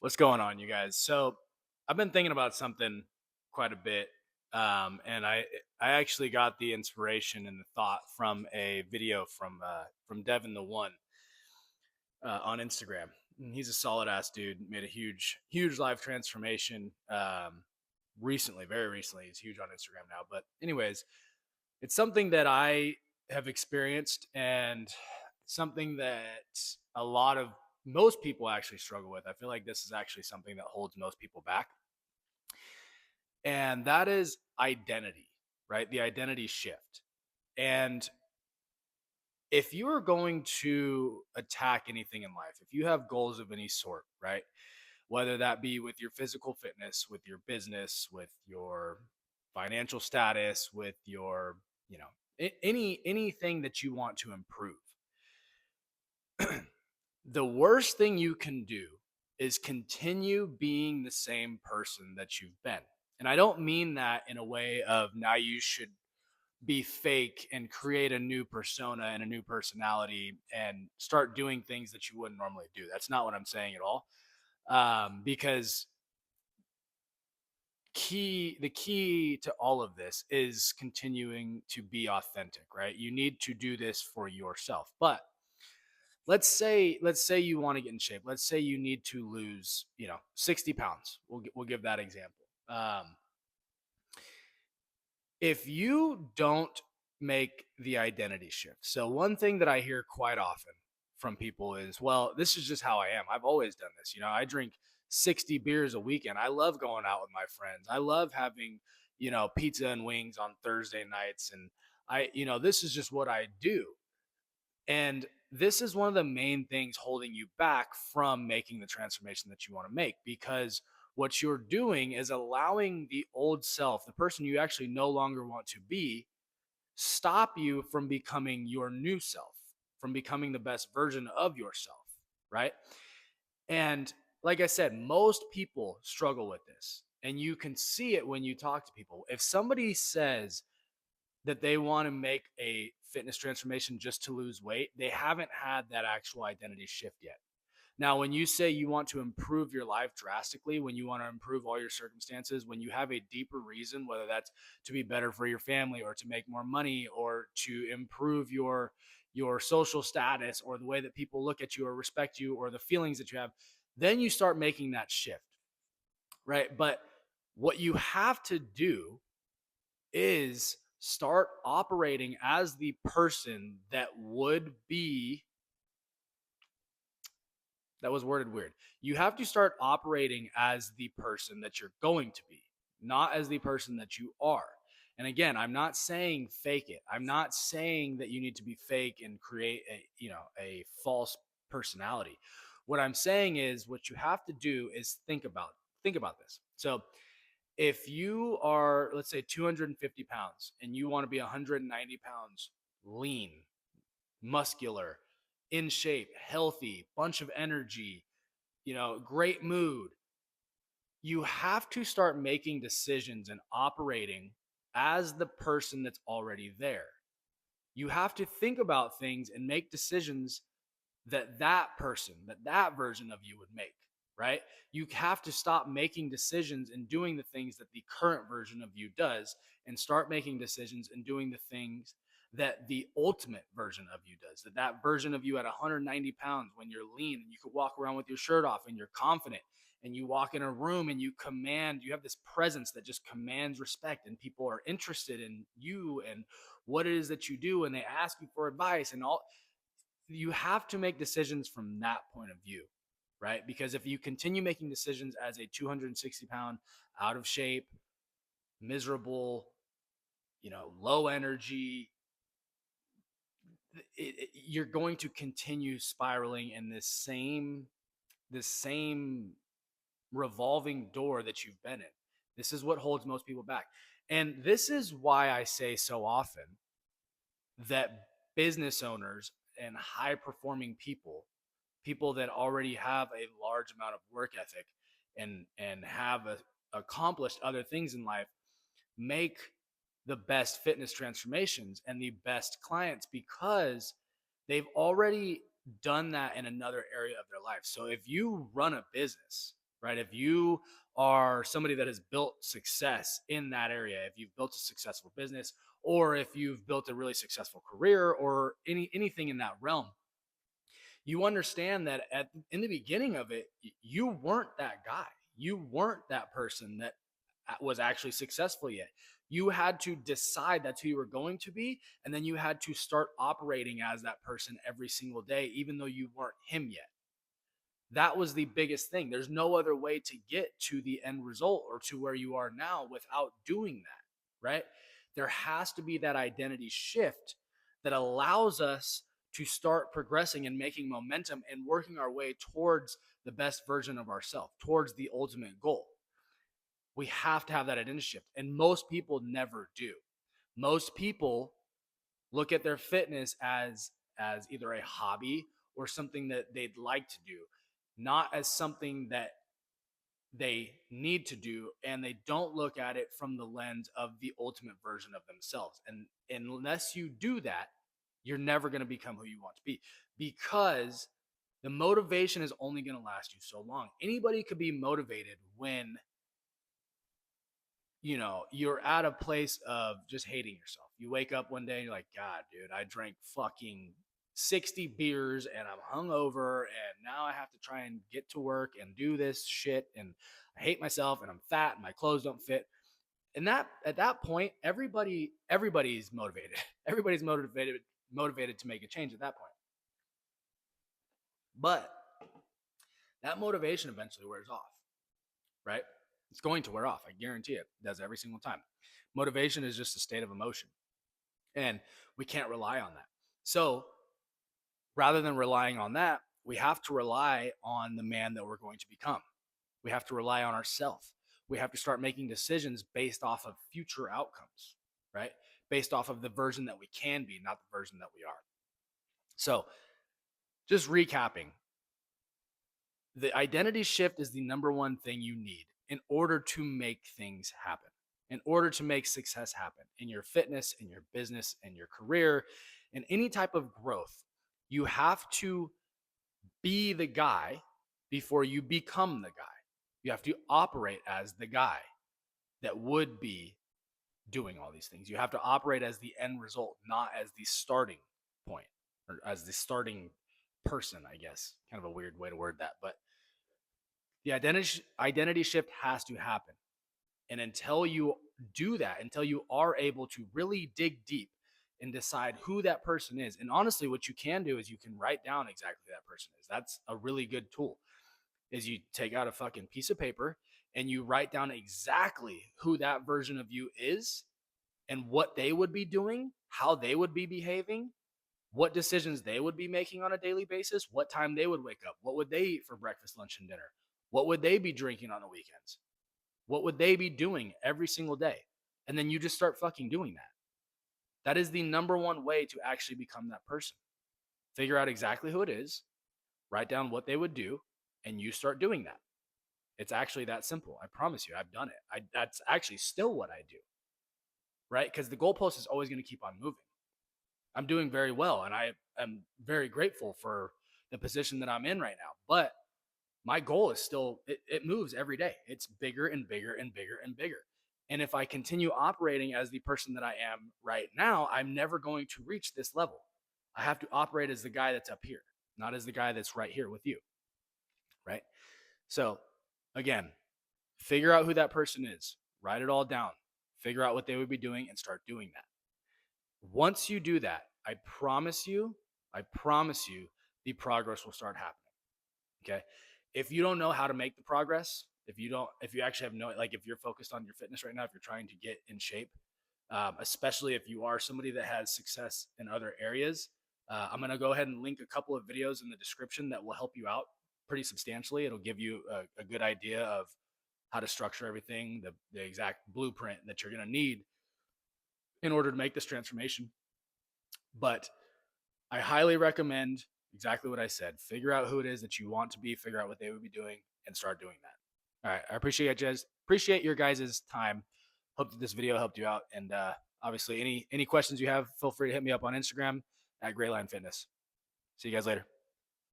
What's going on, you guys? So, I've been thinking about something quite a bit, and I actually got the inspiration and the thought from a video from Devin the One on Instagram. And he's a solid ass dude. Made a huge life transformation recently, very recently. He's huge on Instagram now. But anyways, it's something that I have experienced and something that a lot of most people actually struggle with. I feel like this is actually something that holds most people back. And that is identity, right? The identity shift. And if you are going to attack anything in life, if you have goals of any sort, right? Whether that be with your physical fitness, with your business, with your financial status, with your, you know, anything that you want to improve. The worst thing you can do is continue being the same person that you've been. And I don't mean that in a way of now you should be fake and create a new persona and a new personality and start doing things that you wouldn't normally do. That's not what I'm saying at all. Because the key to all of this is continuing to be authentic, right? You need to do this for yourself. But let's say you want to get in shape. Let's say you need to lose, 60 pounds. We'll give that example. If you don't make the identity shift. So one thing that I hear quite often from people is, well, this is just how I am. I've always done this. I drink 60 beers a weekend. I love going out with my friends. I love having, pizza and wings on Thursday nights, and this is just what I do. And this is one of the main things holding you back from making the transformation that you want to make, because what you're doing is allowing the old self, the person you actually no longer want to be, stop you from becoming your new self, from becoming the best version of yourself, right? And like I said, most people struggle with this. And you can see it when you talk to people. If somebody says, that they want to make a fitness transformation just to lose weight, they haven't had that actual identity shift yet. Now, when you say you want to improve your life drastically, when you want to improve all your circumstances, when you have a deeper reason, whether that's to be better for your family or to make more money or to improve your social status or the way that people look at you or respect you or the feelings that you have, then you start making that shift, right? But what you have to do is start operating as the person that was worded weird. You have to start operating as the person that you're going to be, not as the person that you are. And again, I'm not saying fake it. I'm not saying that you need to be fake and create a false personality. What I'm saying is what you have to do is think about this. So if you are, let's say, 250 pounds and you want to be 190 pounds lean, muscular, in shape, healthy, bunch of energy, great mood, you have to start making decisions and operating as the person that's already there. You have to think about things and make decisions that person, that version of you would make, right? You have to stop making decisions and doing the things that the current version of you does and start making decisions and doing the things that the ultimate version of you does. That version of you at 190 pounds, when you're lean and you could walk around with your shirt off and you're confident and you walk in a room and you have this presence that just commands respect and people are interested in you and what it is that you do and they ask you for advice and all. You have to make decisions from that point of view, right? Because if you continue making decisions as a 260-pound, out of shape, miserable, low energy, you're going to continue spiraling in this same revolving door that you've been in. This is what holds most people back. And this is why I say so often that business owners and high performing people that already have a large amount of work ethic and have accomplished other things in life make the best fitness transformations and the best clients because they've already done that in another area of their life. So if you run a business, right? If you are somebody that has built success in that area, if you've built a successful business, or if you've built a really successful career, or anything in that realm, you understand that in the beginning of it, you weren't that guy. You weren't that person that was actually successful yet. You had to decide that's who you were going to be, and then you had to start operating as that person every single day, even though you weren't him yet. That was the biggest thing. There's no other way to get to the end result or to where you are now without doing that, right? There has to be that identity shift that allows us to start progressing and making momentum and working our way towards the best version of ourselves, towards the ultimate goal. We have to have that identity shift, and most people never do. Most people look at their fitness as either a hobby or something that they'd like to do, not as something that they need to do, and they don't look at it from the lens of the ultimate version of themselves. And unless you do that, you're never going to become who you want to be, because the motivation is only going to last you so long. Anybody could be motivated when you're at a place of just hating yourself. You wake up one day and you're like, God, dude, I drank fucking 60 beers and I'm hungover, and now I have to try and get to work and do this shit, and I hate myself, and I'm fat and my clothes don't fit. And that at that point, everybody's motivated. Everybody's motivated to make a change at that point. But that motivation eventually wears off, right? It's going to wear off. I guarantee it. It does every single time. Motivation is just a state of emotion, and we can't rely on that. So rather than relying on that, we have to rely on the man that we're going to become. We have to rely on ourselves. We have to start making decisions based off of future outcomes, right? Based off of the version that we can be, not the version that we are. So, just recapping, the identity shift is the number one thing you need in order to make things happen, in order to make success happen in your fitness, in your business, in your career, in any type of growth. You have to be the guy before you become the guy. You have to operate as the guy that would be doing all these things. You have to operate as the end result, not as the starting point or as the starting person, I guess. Kind of a weird way to word that, but the identity shift has to happen. And until you do that, until you are able to really dig deep and decide who that person is, and honestly, what you can do is you can write down exactly who that person is. That's a really good tool. Is you take out a fucking piece of paper and you write down exactly who that version of you is and what they would be doing, how they would be behaving, what decisions they would be making on a daily basis, what time they would wake up, what would they eat for breakfast, lunch, and dinner, what would they be drinking on the weekends, what would they be doing every single day? And then you just start fucking doing that. That is the number one way to actually become that person. Figure out exactly who it is, write down what they would do, and you start doing that. It's actually that simple. I promise you, I've done it. That's actually still what I do, right? Because the goalpost is always going to keep on moving. I'm doing very well, and I am very grateful for the position that I'm in right now. But my goal is still, it moves every day. It's bigger and bigger and bigger and bigger. And if I continue operating as the person that I am right now, I'm never going to reach this level. I have to operate as the guy that's up here, not as the guy that's right here with you, right? So, again, figure out who that person is, write it all down, figure out what they would be doing, and start doing that. Once you do that, I promise you, the progress will start happening. Okay. If you don't know how to make the progress, if you actually have no, like if you're focused on your fitness right now, if you're trying to get in shape, especially if you are somebody that has success in other areas, I'm going to go ahead and link a couple of videos in the description that will help you out pretty substantially. It'll give you a good idea of how to structure everything, the exact blueprint that you're going to need in order to make this transformation. But I highly recommend exactly what I said. Figure out who it is that you want to be, figure out what they would be doing, and start doing that. All right. I appreciate your guys' time. Hope that this video helped you out. And obviously, any questions you have, feel free to hit me up on Instagram at Grayline Fitness. See you guys later.